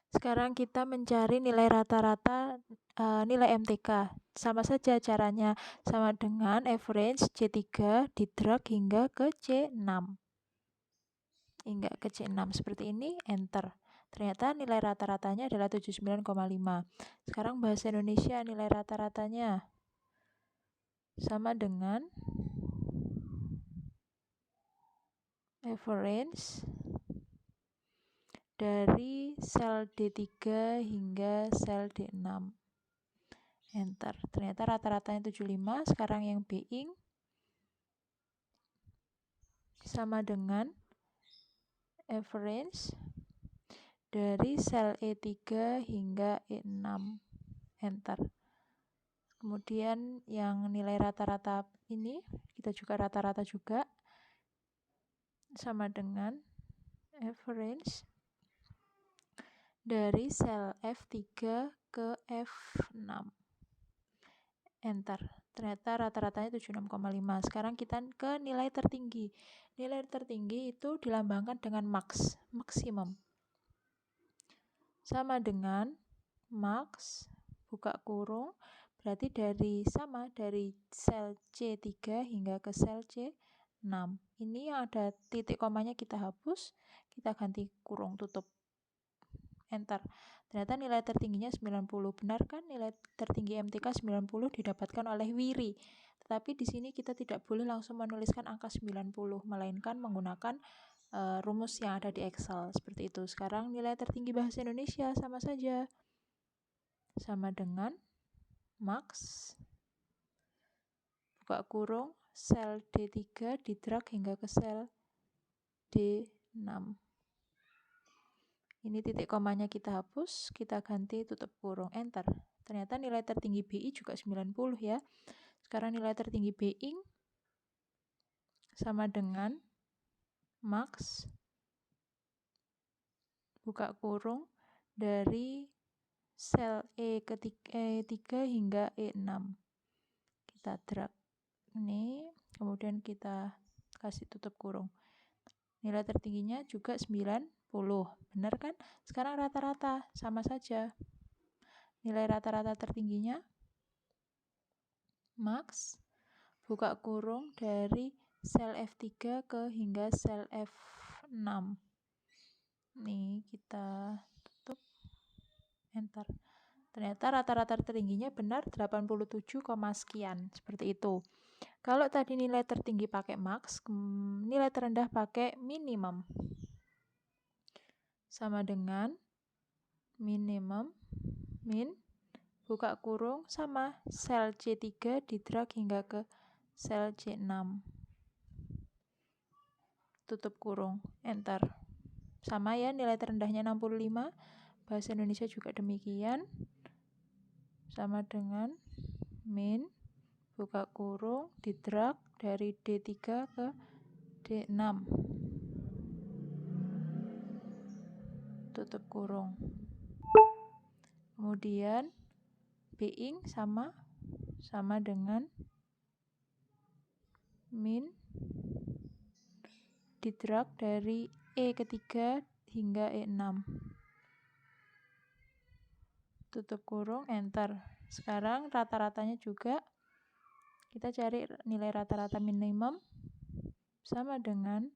Sekarang kita mencari nilai rata-rata nilai MTK. Sama saja caranya, sama dengan average C3 di drag hingga ke C6. Hingga ke C6 seperti ini, enter. Ternyata nilai rata-ratanya adalah 79,5. Sekarang bahasa Indonesia nilai rata-ratanya sama dengan average dari sel D3 hingga sel D6. Enter. Ternyata rata-ratanya 75. Sekarang yang Bing sama dengan average dari sel E3 hingga E6. Enter. Kemudian yang nilai rata-rata ini, kita juga rata-rata juga, sama dengan average dari sel F3 ke F6. Enter. Ternyata rata-ratanya 76,5. Sekarang kita ke nilai tertinggi. Nilai tertinggi itu dilambangkan dengan max, maksimum. Sama dengan max, buka kurung, berarti dari sel C3 hingga ke sel C6. Ini yang ada titik komanya kita hapus, kita ganti kurung tutup. Enter. Ternyata nilai tertingginya 90. Benar kan? Nilai tertinggi MTK 90 didapatkan oleh Wiri. Tetapi di sini kita tidak boleh langsung menuliskan angka 90, melainkan menggunakan rumus yang ada di Excel. Seperti itu. Sekarang nilai tertinggi bahasa Indonesia sama saja. Sama dengan max, buka kurung, sel D3 didrag hingga ke sel D6. Ini titik komanya kita hapus, kita ganti tutup kurung, enter. Ternyata nilai tertinggi BI juga 90 ya. Sekarang nilai tertinggi Bing sama dengan max, buka kurung, dari sel E3 hingga E6. Kita drag ini, kemudian kita kasih tutup kurung. Nilai tertingginya juga 90. Benar kan? Sekarang rata-rata sama saja. Nilai rata-rata tertingginya max, buka kurung, dari sel F3 ke hingga sel F6. Nih kita tutup, enter. Ternyata rata-rata tertingginya benar 87, sekian, seperti itu. Kalau tadi nilai tertinggi pakai max, nilai terendah pakai minimum. Sama dengan minimum, min, buka kurung, sama sel C3 didrag hingga ke sel C6. Tutup kurung, enter. Sama ya, nilai terendahnya 65. Bahasa Indonesia juga demikian. Sama dengan min, buka kurung, didrag dari D3 ke D6. Tutup kurung. Kemudian Bing sama dengan min, didrag dari E3 hingga E6. Tutup kurung, enter. Sekarang rata-ratanya juga kita cari nilai rata-rata minimum sama dengan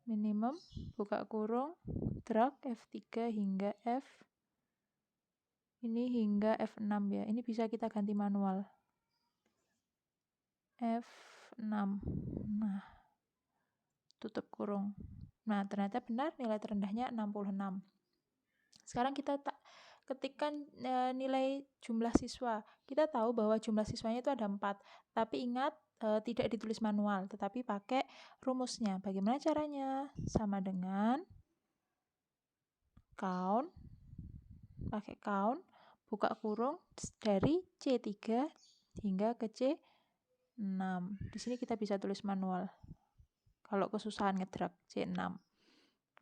minimum, buka kurung, drag F3 hingga F, ini hingga F6 ya. Ini bisa kita ganti manual. F6. Nah, tutup kurung. Nah, ternyata benar nilai terendahnya 66. Sekarang kita ketikkan nilai jumlah siswa. Kita tahu bahwa jumlah siswanya itu ada 4, tapi ingat tidak ditulis manual, tetapi pakai rumusnya. Bagaimana caranya? Sama dengan count, pakai count, buka kurung, dari C3 hingga ke C6. Di sini kita bisa tulis manual. Kalau kesusahan ngedrag C6.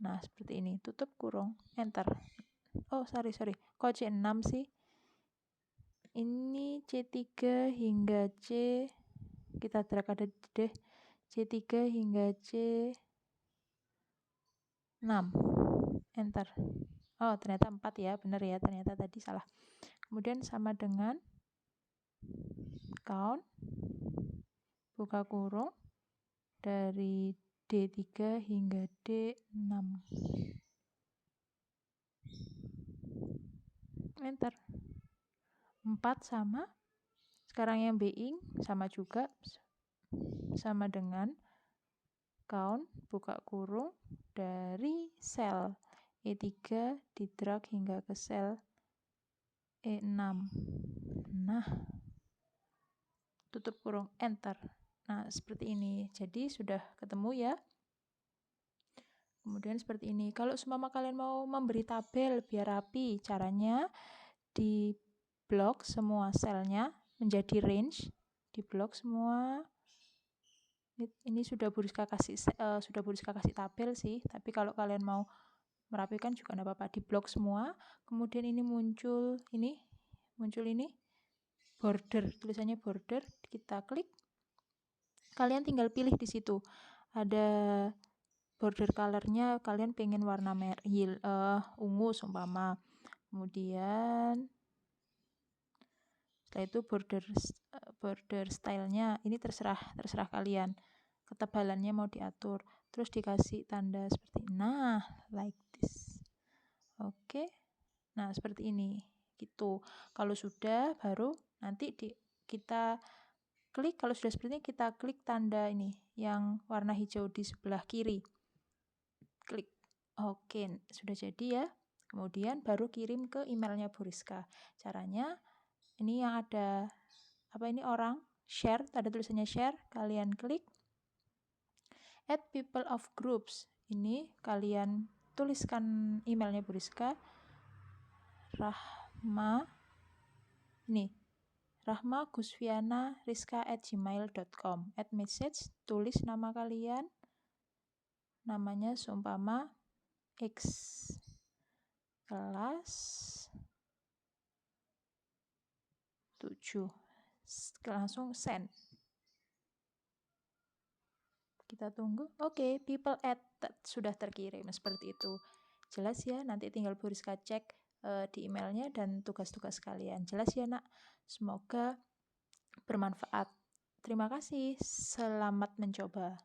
Nah, seperti ini. Tutup kurung, enter. Oh, sorry. Kok C6 sih? Ini C3 hingga C, kita drag ada deh. C3 hingga C6. Enter. Oh, ternyata 4 ya, benar ya, ternyata tadi salah. Kemudian sama dengan count, buka kurung, dari D3 hingga D6. Enter. 4 sama. Sekarang yang being sama juga. Sama dengan count, buka kurung, dari sel E3 di drag hingga ke sel E6. Nah, tutup kurung, enter. Nah, seperti ini. Jadi sudah ketemu ya. Kemudian seperti ini. Kalau seumpama kalian mau memberi tabel biar rapi, caranya di blok semua selnya menjadi range, di blok semua. Ini sudah Buriska kasih tabel sih, tapi kalau kalian mau merapikan juga tidak apa-apa, di blok semua. Kemudian ini muncul ini border, tulisannya border, kita klik. Kalian tinggal pilih di situ. Ada border colornya, kalian pengen warna ungu seumpama. Kemudian setelah itu border stylenya ini terserah kalian. Ketebalannya mau diatur. Terus dikasih tanda seperti ini. Nah, like this. Oke. Nah, seperti ini. Gitu. Kalau sudah baru nanti kita klik, kalau sudah seperti ini kita klik tanda ini yang warna hijau di sebelah kiri. Klik. Oke, sudah jadi ya. Kemudian baru kirim ke emailnya Buriska. Caranya ini yang ada ini orang share, ada tulisannya share, kalian klik add people of groups. Ini kalian tuliskan emailnya Buriska, Rahma Gusviana Rizka@gmail.com. Add message, tulis nama kalian, namanya seumpama X, kelas 7, langsung send. Kita tunggu. Oke, people added sudah terkirim seperti itu. Jelas ya, nanti tinggal Buriska cek di emailnya dan tugas-tugas kalian. Jelas ya nak? Semoga bermanfaat. Terima kasih, selamat mencoba.